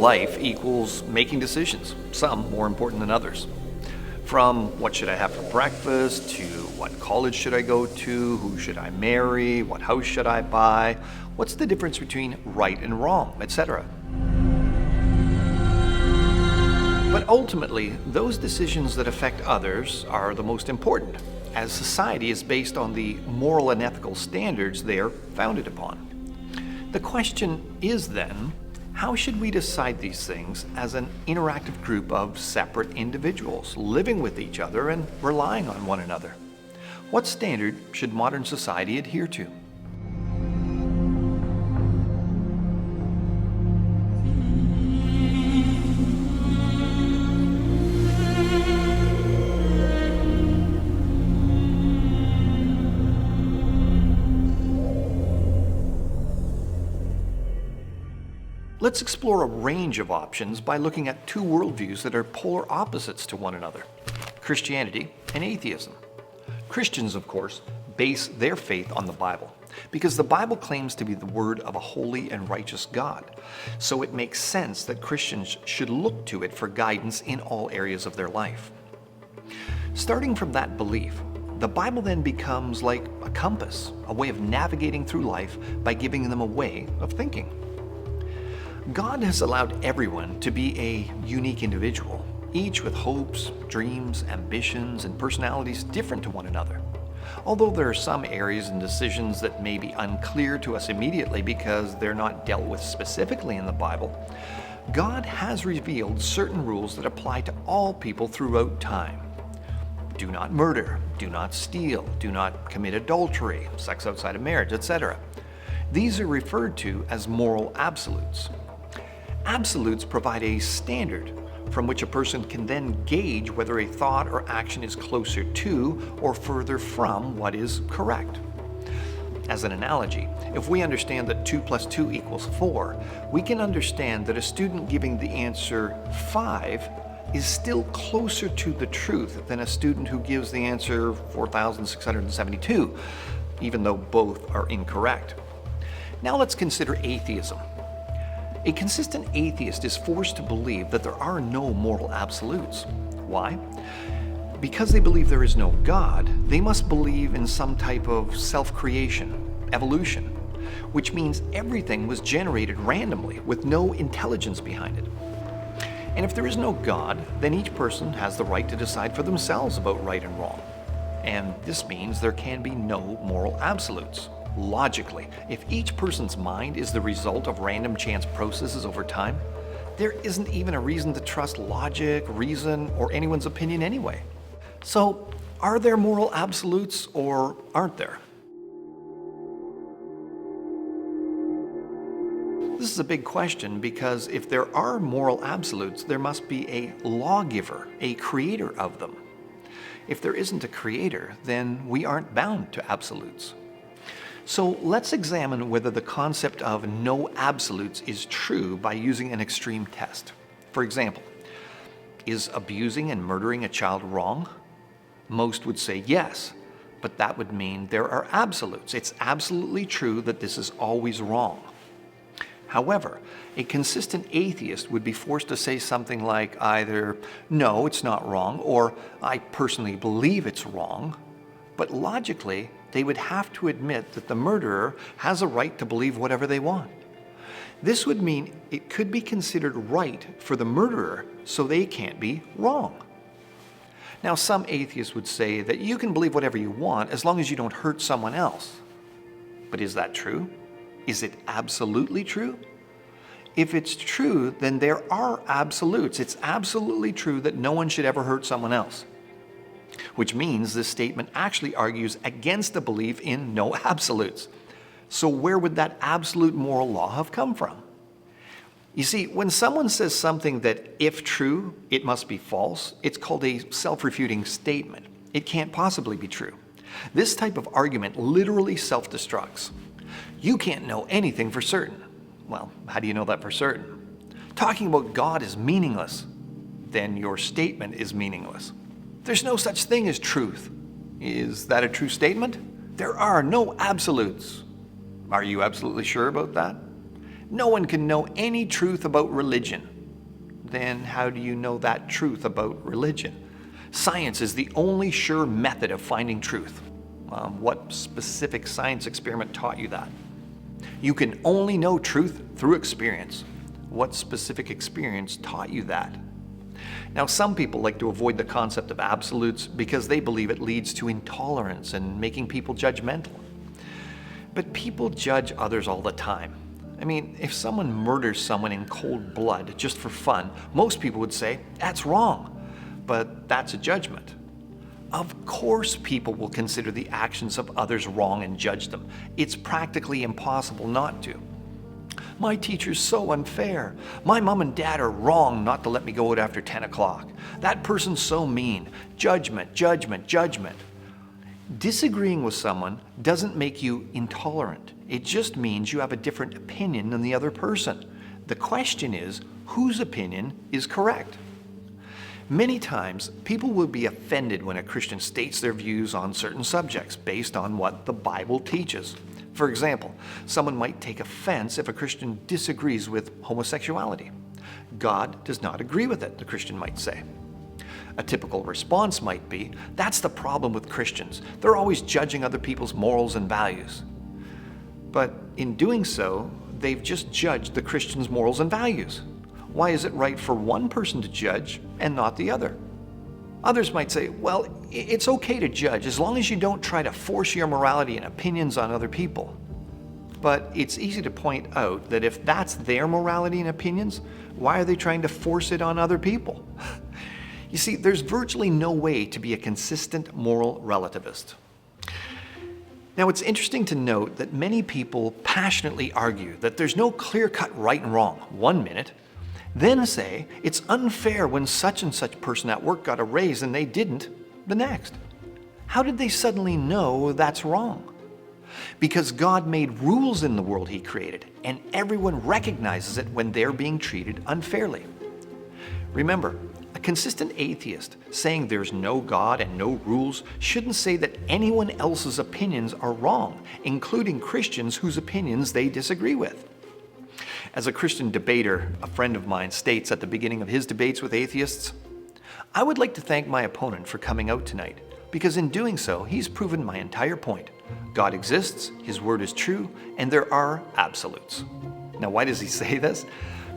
life equals making decisions, some more important than others. From what should I have for breakfast, to what college should I go to, who should I marry, what house should I buy, what's the difference between right and wrong, etc. But ultimately, those decisions that affect others are the most important, as society is based on the moral and ethical standards they are founded upon. The question is then, how should we decide these things as an interactive group of separate individuals living with each other and relying on one another? What standard should modern society adhere to? Let's explore a range of options by looking at two worldviews that are polar opposites to one another: Christianity and atheism. Christians, of course, base their faith on the Bible, because the Bible claims to be the word of a holy and righteous God. So it makes sense that Christians should look to it for guidance in all areas of their life. Starting from that belief, the Bible then becomes like a compass, a way of navigating through life by giving them a way of thinking. God has allowed everyone to be a unique individual, each with hopes, dreams, ambitions, and personalities different to one another. Although there are some areas and decisions that may be unclear to us immediately because they're not dealt with specifically in the Bible, God has revealed certain rules that apply to all people throughout time. Do not murder, do not steal, do not commit adultery, sex outside of marriage, etc. These are referred to as moral absolutes. Absolutes provide a standard from which a person can then gauge whether a thought or action is closer to or further from what is correct. As an analogy, if we understand that 2 + 2 = 4, we can understand that a student giving the answer 5 is still closer to the truth than a student who gives the answer 4,672, even though both are incorrect. Now let's consider atheism. A consistent atheist is forced to believe that there are no moral absolutes. Why? Because they believe there is no God, they must believe in some type of self-creation, evolution, which means everything was generated randomly with no intelligence behind it. And if there is no God, then each person has the right to decide for themselves about right and wrong. And this means there can be no moral absolutes. Logically, if each person's mind is the result of random chance processes over time, there isn't even a reason to trust logic, reason, or anyone's opinion anyway. So, are there moral absolutes or aren't there? This is a big question because if there are moral absolutes, there must be a lawgiver, a creator of them. If there isn't a creator, then we aren't bound to absolutes. So let's examine whether the concept of no absolutes is true by using an extreme test. For example, is abusing and murdering a child wrong? Most would say yes, but that would mean there are absolutes. It's absolutely true that this is always wrong. However, a consistent atheist would be forced to say something like either, no, it's not wrong, or I personally believe it's wrong. But logically, they would have to admit that the murderer has a right to believe whatever they want. This would mean it could be considered right for the murderer, so they can't be wrong. Now, some atheists would say that you can believe whatever you want as long as you don't hurt someone else. But is that true? Is it absolutely true? If it's true, then there are absolutes. It's absolutely true that no one should ever hurt someone else. Which means this statement actually argues against the belief in no absolutes. So where would that absolute moral law have come from? You see, when someone says something that, if true, it must be false, it's called a self-refuting statement. It can't possibly be true. This type of argument literally self-destructs. You can't know anything for certain. Well, how do you know that for certain? Talking about God is meaningless. Then your statement is meaningless. There's no such thing as truth. Is that a true statement? There are no absolutes. Are you absolutely sure about that? No one can know any truth about religion. then how do you know that truth about religion? Science is the only sure method of finding truth. What specific science experiment taught you that? You can only know truth through experience. What specific experience taught you that? Now, some people like to avoid the concept of absolutes because they believe it leads to intolerance and making people judgmental. But people judge others all the time. I mean, if someone murders someone in cold blood just for fun, most people would say, that's wrong, but that's a judgment. Of course people will consider the actions of others wrong and judge them. It's practically impossible not to. My teacher's so unfair. My mom and dad are wrong not to let me go out after 10 o'clock. That person's so mean. Judgment, judgment, judgment. Disagreeing with someone doesn't make you intolerant. It just means you have a different opinion than the other person. The question is, whose opinion is correct? Many times, people will be offended when a Christian states their views on certain subjects based on what the Bible teaches. For example, someone might take offense if a Christian disagrees with homosexuality. God does not agree with it, the Christian might say. A typical response might be, that's the problem with Christians. They're always judging other people's morals and values. But in doing so, they've just judged the Christian's morals and values. Why is it right for one person to judge and not the other? Others might say, well, it's okay to judge as long as you don't try to force your morality and opinions on other people. But it's easy to point out that if that's their morality and opinions, why are they trying to force it on other people? You see, there's virtually no way to be a consistent moral relativist. Now, it's interesting to note that many people passionately argue that there's no clear-cut right and wrong one minute, then say it's unfair when such and such person at work got a raise and they didn't the next. How did they suddenly know that's wrong? Because God made rules in the world He created, and everyone recognizes it when they're being treated unfairly. Remember, a consistent atheist saying there's no God and no rules shouldn't say that anyone else's opinions are wrong, including Christians whose opinions they disagree with. As a Christian debater, a friend of mine states at the beginning of his debates with atheists, I would like to thank my opponent for coming out tonight, because in doing so, he's proven my entire point. God exists, His word is true, and there are absolutes. Now, why does he say this?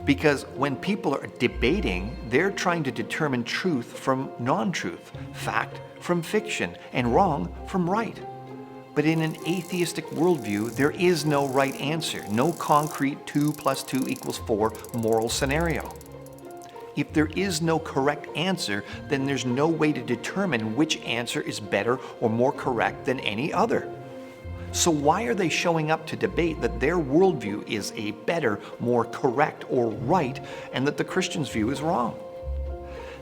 Because when people are debating, they're trying to determine truth from non-truth, fact from fiction, and wrong from right. But in an atheistic worldview, there is no right answer, no concrete 2 + 2 = 4 moral scenario. If there is no correct answer, then there's no way to determine which answer is better or more correct than any other. So why are they showing up to debate that their worldview is a better, more correct, or right, and that the Christian's view is wrong?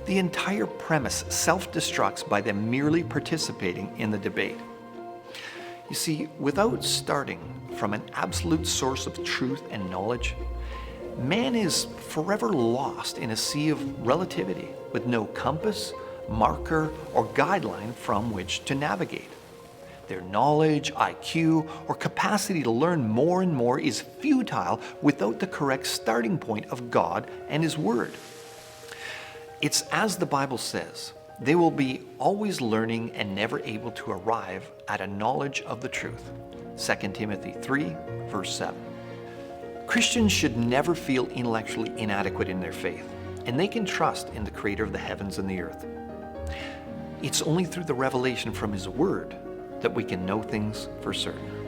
The entire premise self-destructs by them merely participating in the debate. You see, without starting from an absolute source of truth and knowledge, man is forever lost in a sea of relativity with no compass, marker, or guideline from which to navigate. Their knowledge, IQ, or capacity to learn more and more is futile without the correct starting point of God and His Word. It's as the Bible says, they will be always learning and never able to arrive at a knowledge of the truth. 2 Timothy 3, verse 7. Christians should never feel intellectually inadequate in their faith, and they can trust in the Creator of the heavens and the earth. It's only through the revelation from His Word that we can know things for certain.